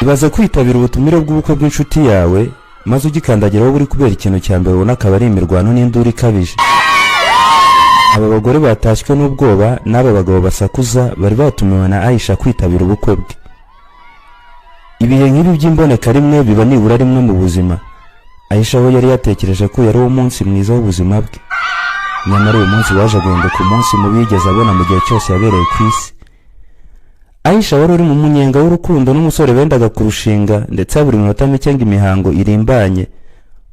ibaze kwitabira ubutumire bw'ubukwe bw'inshuti yawe maze ugikandagiraho buri kubera ikintu cya mbere ubona akaba ari imirwano n'induru ikabije. Aba bagore batashywe n'ubwoba n'aba bagabo basakuza bari batumiwe na Aisha kwitabira ubukwe bwe. Ibihe nk'ibi by'imboneka rimwe biba nibura rimwe mu buzima. Aisha we yari yatekereje ko yari umunsi mwiza w'ubuzima bwe, nyamara uyu munsi waje guhinduka umunsi mubi yigeze abona mu gihe cyose yabereye ku isi. Aisha wari uri mu munyenga w'urukundo n'umusore bendaga kurushinga, ndetse buri minota mike ngo imihango irimbanye.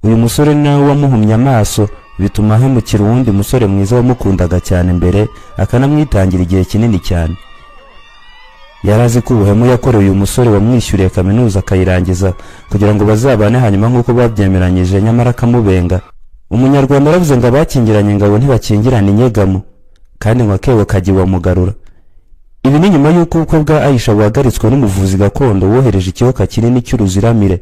Uyu musore nawe wamuhumye amaso bituma ahemukira uwundi musore mwiza wamukundaga cyane mbere akanamwitangira igihe kinini cyane. Yarazi ko ubuhemu yakoreye uyu musore wamwishyuriye kaminuza akayirangiza kugira ngo bazabane hanyuma nk'uko babyemeranyije, nyamara akamubenga. Umunyarwanda aravuze ngo abakingiranye ingabo ntibakingirana inyegamo, kandi ngo akebo kagiwa mugarura. Ibi ni nyuma y'uko ubukwe bwa Aisha buhagaritswe n'umuvuzi gakondo wohereje ikiyoka kinini cy'uruziramire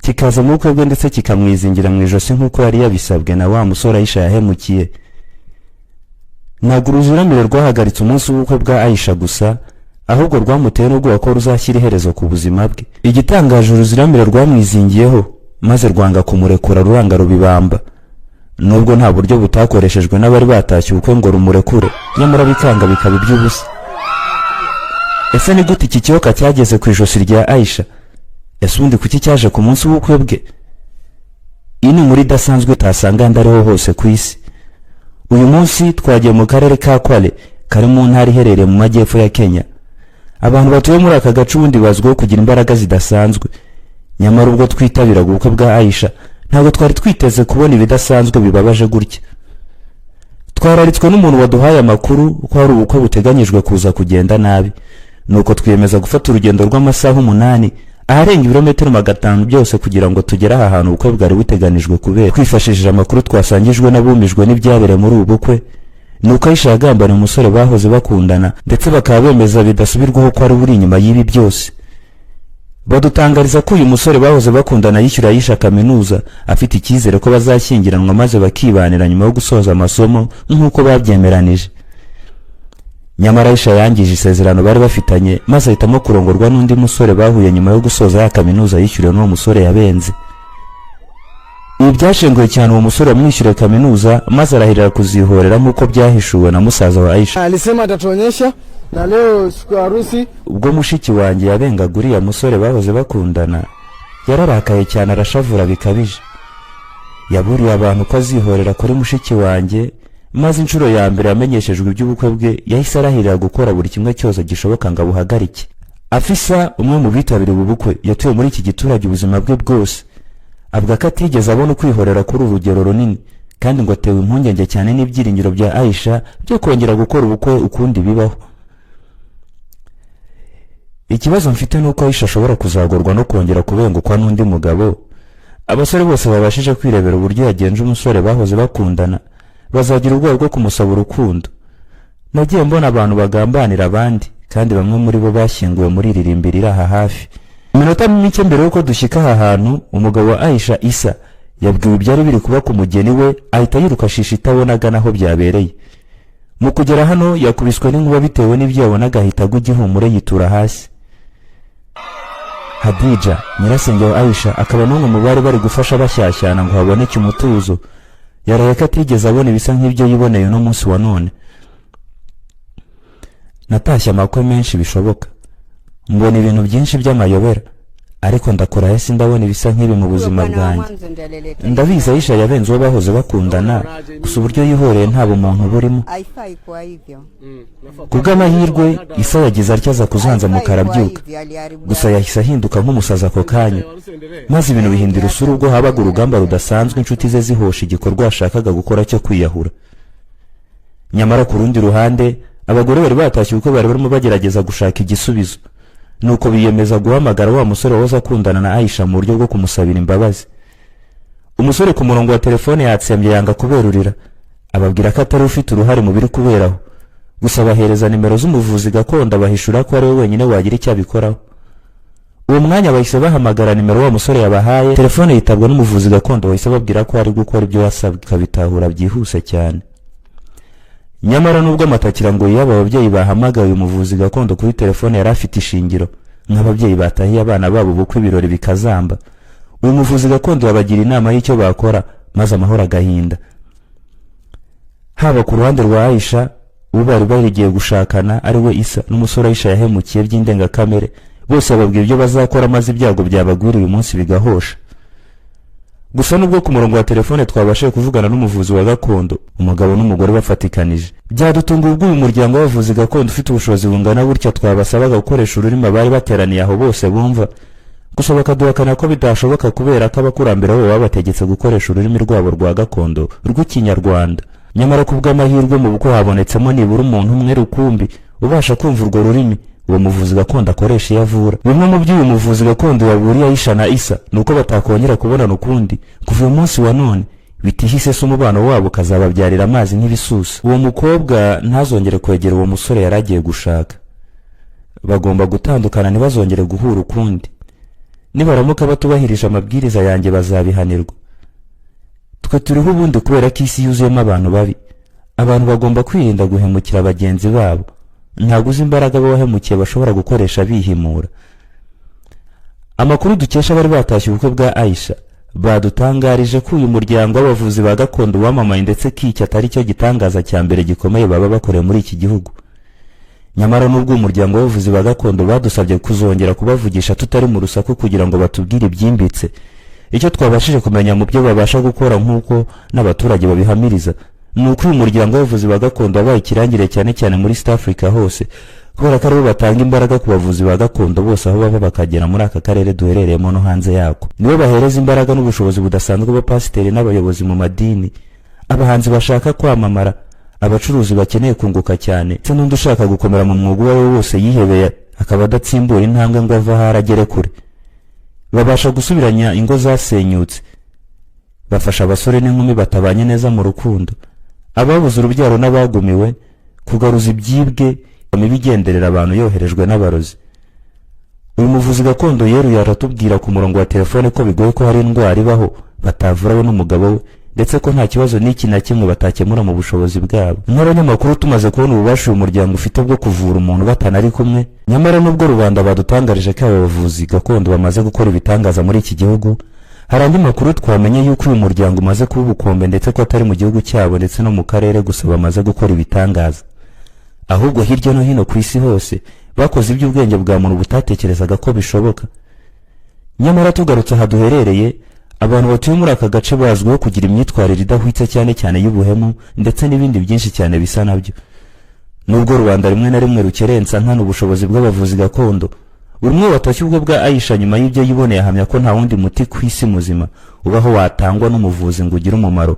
kikaza mu bukwe bwe ndetse kikamwizingira mu ijosi nk'uko yari yabisabwe na wa musore Aisha yahemukiye. Ntabwo uruziramire rwahagaritse umunsi w'ubukwe bwa Aisha gusa, ahubwo rwamuteye n'ubwoba ko ruzashyira iherezo ku buzima bwe. Igitangaje, uruziramire rwamwizingiyeho maze rwanga kumurekura, ruranga rubibamba. Nubwo nta buryo butakoreshejwe n'abari batashye ubukwe ngo rumurekure, nyamara bikanga bikaba iby'ubusa. Ese ni gute iki kiyoka cyageze ku ijosi rya Aisha? Ese ubundi kuki cyaje ku munsi w'ubukwe bwe? Iyi ni muri idasanzwe utasanga ndariho hose ku isi. Uyu munsi twagiye mu karere ka Kwale kari mu ntara iherereye mu majyepfo ya Kenya. Abantu batuye muri aka gace ubundi bazwiho kugira imbaraga zidasanzwe, nyamara ubwo twitabiraga ubukwe bwa Aisha ntabwo twari twiteze kubona ibidasanzwe bibabaje gutya. Twararitswe n'umuntu waduhaye amakuru ko hari ubukwe buteganyijwe kuza kugenda nabi, nuko twiyemeza gufata urugendo rw'amasaha 8 aharenga ibirometero 500 byose kugira ngo tugere aha hantu ubukwe bwari buteganijwe kubera. Twifashishije amakuru twasangijwe n'abumijwe n'ibyabereye muri ubu bukwe, nuko Aisha yagambana umusore bahoze bakundana ndetse bakaba bemeza bidasubirwaho ko ari uri inyuma y'ibi byose. Badutangariza ko uyu musore bahoze bakundana yishyura Aisha kaminuza afite icyizere ko bazashyingiranwa maze bakibanira nyuma yo gusoza amasomo nk'uko babyemeranije. Nyamara Aisha yangije isezerano bari bafitanye maze ahitamo kurongorwa n'undi musore bahuye nyuma yo gusoza ya kaminuza yishyuriwe n'uwo musore yabenze. Ibi byashenguye cyane uwo musore wamwishyuriye kaminuza maze arahirira kuzihorera nk'uko byahishuwe na musaza wa Aisha. Alisema atatuonyesha na leo siku ya harusi. Ubwo mushiki wanjye yabengaguriye musore bahoze bakundana, yararakaye cyane arashavura bikabije. Yaburiye abantu ko azihorera kuri mushiki wanjye, maze inshuro ya mbere yamenyeshejwe iby'ubukwe bwe yahise arahirira gukora buri kimwe cyose gishoboka ngo abuhagarike. Afisa, umwe mu bitabiriye ubu bukwe, yatuye muri iki giturage ubuzima bwe bwose. Avuga ko atigeze abona kwihorera kuri urugero runini, kandi ngo atewe impungenge cyane n'ibyiringiro bya Aisha byo kongera gukora ubukwe ukundi bibaho. Ikibazo mfite nuko Aisha ashobora kuzagorwa no kongera kubengukwa n'undi mugabo. Abasore bose babashije kwirebera uburyo yagenje umusore bahoze bakundana bazagira ubwoba bwo kumusaba urukundo. Nagiye mbona abantu bagambanira abandi, kandi bamwe muri bo bashyinguwe muri iririmbira aha hafi. Iminota mike mbere yuko dushyika aha hantu, umugabo wa Aisha Isa yabwiwe ibyari biri kuba ku mugeni we, ahita yiruka shisha itabonaga naho byabereye. Mu kugera hano yakubiswe n'inkuba bitewe n'ibyo yabonaga, ahita agwa igihumure yitura hasi. Hadija, nyirasenge wa Aisha, akaba n'umwe mu bari bari gufasha bashyashyana ngo haboneke umutuzo, yaraye ko atigeze abona ibisa nk'ibyo yiboneye no munsi wa none. Natashye amakwe menshi bishoboka, mbona ibintu byinshi by'amayobera, ariko ndakora hasi ndabona ibisa nk'ibi mu buzima bwanjye. Ndabizi Aisha yabenze uwo bahoze bakundana, gusa uburyo yihoreye nta bumuntu burimo. Kubw'amahirwe Isa yagize atyaza kuzanza mu karabyuka, gusa yahise ahinduka nk'umusaza ako kanya, maze ibintu bihindira usura ubwo habaga urugamba rudasanzwe inshuti ze zihosha igikorwa yashakaga gukora cyo kwiyahura. Nyamara ku rundi ruhande, abagore bari batashye uko bari barimo bagerageza gushaka igisubizo, nuko biyemeza guhamagara wa musore wahoze akundana na Aisha mu buryo bwo kumusabira imbabazi. Umusore ku murongo wa telefone yatsembye yanga kuberurira, ababwira ko atari ufite uruhare mu biri kuberaho, gusa bahereza nimero z'umuvuzi gakondo bahishura ko ari we wenyine wagira icyo abikoraho. Uwo mwanya bahise bahamagara nimero wa musore yabahaye, telefone yitabwa n'umuvuzi gakondo bahise babwira ko ari gukora ibyo yasabwe, kabitahura byihuse cyane. Nyamara nubwo amatakira ngo yaba ababyeyi bahamagaye uyu muvuzi gakondo kuri telefone yari afite ishingiro, nk'ababyeyi batahiye abana babo ubukwe ibirori bikazamba. Uyu muvuzi gakondo yabagira inama y'icyo bakora maze amahoro agahinda. Haba ku ruhande rwa Aisha ubu bari barigiye gushakana ari we Isa n'umusore Aisha yahemukiye by'indengakamere, bose bababwira ibyo bazakora maze ibyago byabagwira uyu munsi bigahosha. Gusa nubwo ku murongo wa telefone twabashije kuvugana n'umuvuzi wa gakondo, umugabo n'umugore bafatikanije, byadutunguye ubwo uyu muryango w'abavuzi gakondo ufite ubushobozi bungana gutya twabasabaga gukoresha ururimi bari bateraniye aho bose bumva, gusa bakaduhakana ko bidashoboka kubera ko abakurambere babo babategetse gukoresha ururimi rwabo rwa gakondo rw'Ikinyarwanda. Nyamara ku bw'amahirwe mu bukwe habonetsemo nibura umuntu umwe rukumbi ubasha kumva urwo rurimi uwo muvuzi gakondo akoresha iyo avura. Bimwe mu by'uyu muvuzi gakondo yaburiye Aisha na Isa nuko batakongera kubonana ukundi kuva uyu munsi wa none, bitihise se umubano wabo ukazababyarira amazi nk'ibisusa. Uwo mukobwa ntazongere kwegera uwo musore yaragiye gushaka. Bagomba gutandukana, ntibazongere guhura ukundi. Nibaramuka batubahirije amabwiriza yanjye bazabihanirwa. Twe turiho ubundi kubera ko isi yuzuyemo abantu babi. Abantu bagomba kwirinda guhemukira bagenzi babo. Ntaguze imbaraga bahemukiye bashobora gukoresha bihimura. Amakuru dukesha bari batashye ubukwe bwa Aisha badutangarije ko uyu muryango w'abavuzi ba gakondo wamamaye ndetse k'icyo atari cyo gitangaza cya mbere gikomeye baba bakoreye muri iki gihugu. Nyamara nubwo umuryango w'abavuzi ba gakondo badusabye kuzongera kubavugisha tutari mu rusaku kugira ngo batubwire ibyimbitse, icyo twabashije kumenya mu byo babasha gukora nk'uko n'abaturage babihamiriza nuko uyu muryango w'abavuzi ba gakondo wabaye ikirangire cyane cyane muri East Africa hose, kubera ko aribo batanga imbaraga ku bavuzi ba gakondo bose aho baba bakagera muri aka karere duherereyemo no hanze yako. Nibo bahereza imbaraga n'ubushobozi budasanzwe abapasiteri n'abayobozi mu madini, abahanzi bashaka kwamamara, abacuruzi bakeneye kunguka cyane, ndetse n'undi ushaka gukomera mu mwuga uwo ari wo wose yihebeye akaba adatsimbura intambwe ngo ava aho agere kure. Babasha gusubiranya ingo zasenyutse, bafasha abasore n'inkumi batabanye neza mu rukundo, ababuze urubyaro n'abagumiwe, kugaruza ibyibwe imibigenderera abantu yoherejwe n'abarozi. Uyu muvuzi gakondo yeruye aratubwira ku murongo wa telefone ko bigoye ko hari indwara ibaho batavura we n'umugabo we, ndetse ko nta kibazo n'iki na kimwe batakemura mu bushobozi bwabo. Nk'abanyamakuru tumaze kubona ububasha uyu muryango ufite bwo kuvura umuntu batanari kumwe, nyamara nubwo rubanda badutangarije ko abavuzi gakondo bamaze gukora ibitangaza muri iki gihugu, hari andi makuru twamenye yuko uyu muryango umaze kuba ubukombe ndetse ko atari mu gihugu cyabo ndetse no mu karere gusa bamaze gukora ibitangaza, ahubwo hirya no hino ku isi hose bakoze iby'ubwenge bwa muntu butatekerezaga ko bishoboka. Nyamara tugarutse aha duherereye, abantu batuye muri aka gace bazwiho kugira imyitwarire idahwitse cyane cyane y'ubuhemu ndetse n'ibindi byinshi cyane bisa nabyo. Nubwo rubanda rimwe na rimwe rukerensa nkana ubushobozi bw'abavuzi gakondo, buri umwe watashye ubwo bwa Aisha nyuma y'ibyo yiboneye ahamya ko nta wundi muti ku isi muzima ubaho watangwa n'umuvuzi ngo ugire umumaro